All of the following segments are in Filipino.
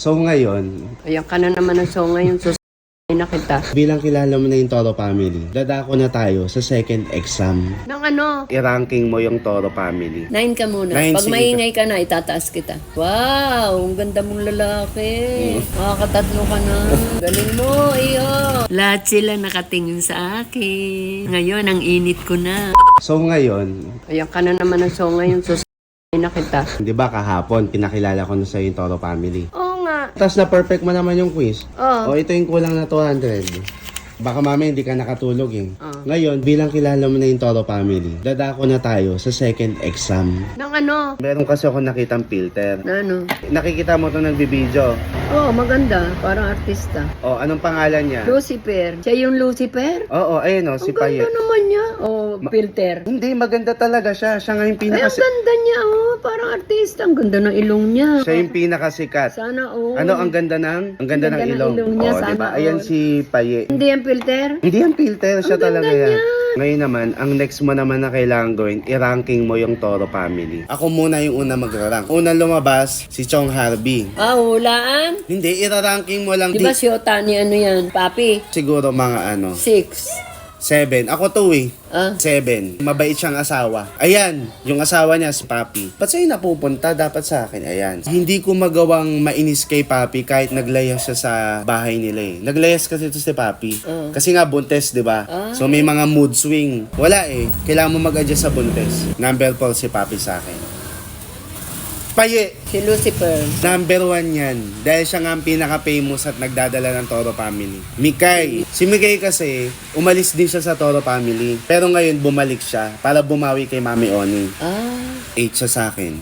So ngayon, Ayan ka na naman ang so ngayon. Na kita. bilang kilala mo na yung Toro family, dadako na tayo sa second exam. Nang ano? I-ranking mo yung Toro family. 9 ka muna. 9, Pag sige. maingay ka na, itataas kita. Wow! Ang ganda mong lalaki. Makakatatlo ka na. Galing mo, iyo. Lahat sila nakatingin sa akin. Ngayon, ang init ko na. So ngayon, Ayan ka na naman ang so ngayon. Na kita. di ba kahapon, pinakilala ko na sa yung Toro family. Oo nga. Tapos na perfect mo naman yung quiz. Oo. O ito yung kulang na 200. Baka mamaya hindi ka nakatulog eh. Ngayon, bilang kilala mo na yung Toro family, dadako na tayo sa second exam. Nang ano? Meron kasi ako nakitang filter. Na ano? Nakikita mo to nagbibideo. Oo, maganda. Parang artista. O, anong pangalan niya? Lucifer. Siya yung Lucifer? Oo, ayun o, si Ang ganda Payet. naman niya. Oh, filter. Hindi, maganda talaga siya. Siya nga yung Ay, ang pinakasikat. ganda niya, oh. Parang artista. Ang ganda ng ilong niya. Siya yung pinakasikat. Sana, oh. Ano, ang ganda ng Ganda ng ilong. ilong niya, O, sana diba? Ayan all. si Payet. Hindi yan filter? Hindi yan filter, siya Ang talaga ganda yan. niya. Ngayon naman, ang next mo naman na kailangan gawin, i-ranking mo yung Toro family. Ako muna yung una mag-rank. Unang lumabas, si Chong Harvey. Ah, hulaan? Hindi, i-ranking mo lang Di ba si Otani ano yan? Papi? siguro mga 6. 7. Ako to eh. Ah? 7. Mabait siyang asawa. Ayan, yung asawa niya si Papi. Ba't sa'yo napupunta? Dapat sa akin. Ayan. Hindi ko magawang mainis kay Papi kahit naglayas siya sa bahay nila eh. Naglayas kasi ito si Papi. Kasi nga buntes, di ba? So may mga mood swing. Wala eh. Kailangan mo mag-adjust sa buntes. Number 4 si Papi sa akin. Paye! Si Lucifer. Number 1 yan. Dahil siya nga ang pinaka-famous at nagdadala ng Toro family. Mikay. Si Mikay kasi, umalis din siya sa Toro family. Pero ngayon, bumalik siya para bumawi kay Mami Oni. Ah, 8 siya sa akin.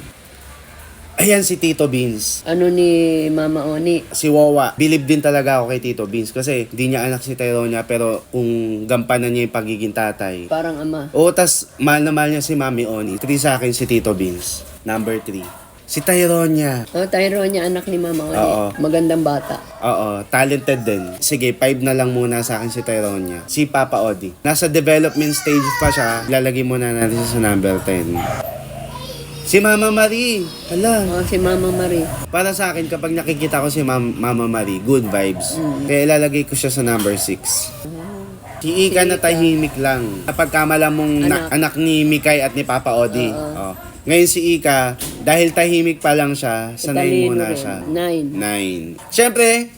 Ayan si Tito Beans. ano ni Mama Oni? Si Wawa. Believe din talaga ako kay Tito Beans kasi hindi niya anak si Tyronia pero kung gampanan niya yung pagiging tatay. Parang ama. Oo, tas mahal na mahal niya si Mami Oni. 3 sa akin si Tito Beans. Number 3. Si Tyronia. Oh, Tyrone niya, anak ni Mama Oni. Oo. Magandang bata. Oo, talented din. Sige, 5 na lang muna sa akin si Tyronia. Si Papa Odi. Nasa development stage pa siya. Lalagay muna natin siya sa number 10. Si Mama Marie. Hala. Oh, si Mama Marie. Para sa akin, kapag nakikita ko si Mama Marie, good vibes. Kaya ilalagay ko siya sa number 6. Si Ika na tahimik lang. Kapag kamala mong anak ni Mikay at ni Papa Odi. Oh. Ngayon si Ika, dahil tahimik pa lang siya, sanay Talino muna rin. siya. 9. 9. Siyempre,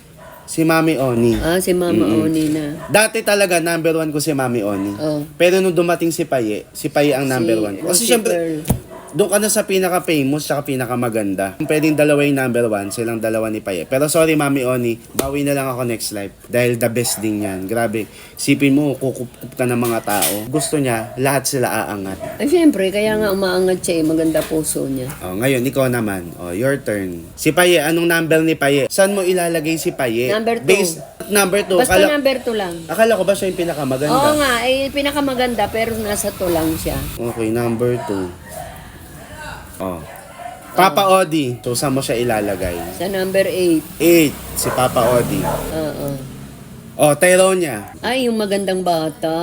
si Mami Oni. Ah, si Mama Oni na. Dati talaga, number 1 ko si Mami Oni. Oh. Pero nung dumating si Paye ang number 1 ko. Kasi siyempre, doon ka na sa pinaka-famous at pinaka-maganda. Pwedeng dalawa yung number 1, silang dalawa ni Paye. Pero sorry Mami Oni, bawi na lang ako next life. Dahil the best din yan. Grabe, sipin mo, kukup ka ng mga tao. Gusto niya, lahat sila aangat. Ay, syempre, kaya nga umaangat siya eh. Maganda puso niya. Oh, ngayon, ikaw naman. Oh, your turn. Si Paye, anong number ni Paye? Saan mo ilalagay si Paye? Number 2. Base, number 2. Basta number 2 lang. Akala ko ba siya yung pinakamaganda? Oo nga, eh, pinakamaganda pero nasa 2 lang siya. Okay, number 2. Oh. Papa Odi. So, saan mo siya ilalagay? Sa number 8. 8. Si Papa Odi. Oo. Oh, Tyronia. Ay, yung magandang bata.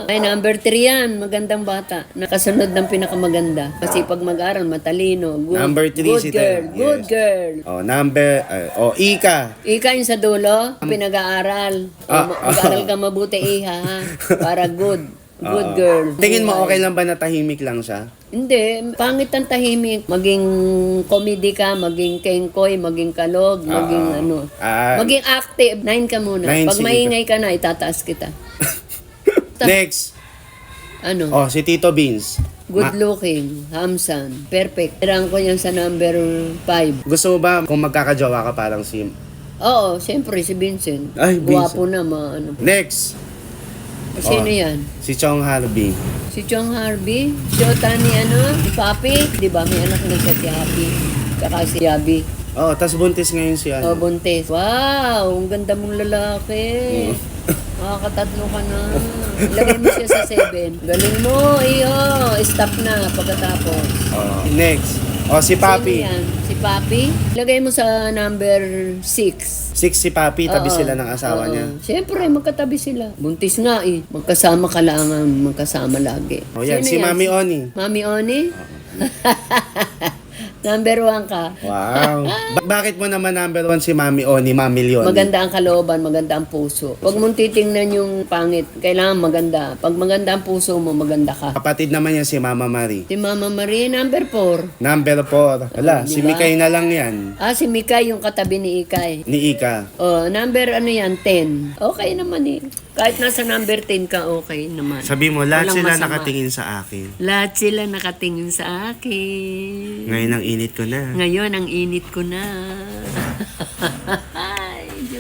Ay, number 3 yan. Magandang bata. Nakasunod ng pinakamaganda. Kasi pag mag-aral, matalino. Good, Number 3 good si girl. Yes. Good girl. Oh, number... Ika. Ika yung sa dulo, pinag-aaral. Mag-aaral ka mabuti, iha, ha? Para good. Good girl. Tingin mo okay lang ba na tahimik lang siya? Hindi, pangit ang tahimik. Maging comedy ka, maging kengkoy, maging kalog, maging ano. Maging active. 9 ka muna. 9 Pag sige. maingay ka na, itataas kita. Next. Ano? Oh, si Tito Beans. Good looking, handsome, perfect. Tirang ko yan sa number 5. Gusto mo ba kung magkakajowa ka parang si... Oo, siyempre si Vincent. Ay, Guwapo na, ano. Next. Sino yan? Si Chong Harvey. Si Chong Harvey? Si Otani, si Papi? Di ba, may anak na siya si Happy. Tsaka si Yabi. Oh, tas buntis ngayon si Oh, buntis. Wow, ang ganda mong lalaki. Makakatatlo ka na. Lagay mo siya sa 7. Galing mo, iyo. Stop na pagkatapos. Oh, next. Oh, si Papi. Sino yan? Si Papi? Lagay mo sa number 6. 6 si Papi, tabi Oo. sila ng asawa Oo. niya. Siyempre, magkatabi sila. Buntis nga eh. Magkasama kailangan magkasama lagi. Oh, yan. Si Sino Mami Oni. Mami Oni? Number 1 ka. Wow. Bakit mo naman number 1 si Mami Oni, Mami Leon? Maganda ang kalooban, maganda ang puso. Huwag mong titingnan yung pangit. Kailangan maganda. Pag maganda ang puso mo, maganda ka. Kapatid naman yan si Mama Marie. Si Mama Marie, number 4. Number 4. Wala, si Diba? Mikay na lang yan. Si Mikay, yung katabi ni Ikay. Ni Ika. Number 10. Okay naman eh. Kahit nasa number 10 ka, okay naman. Sabi mo, lahat Walang sila masama. nakatingin sa akin. Lahat sila nakatingin sa akin. Ngayon ang init ko na. Ngayon, ang init ko na.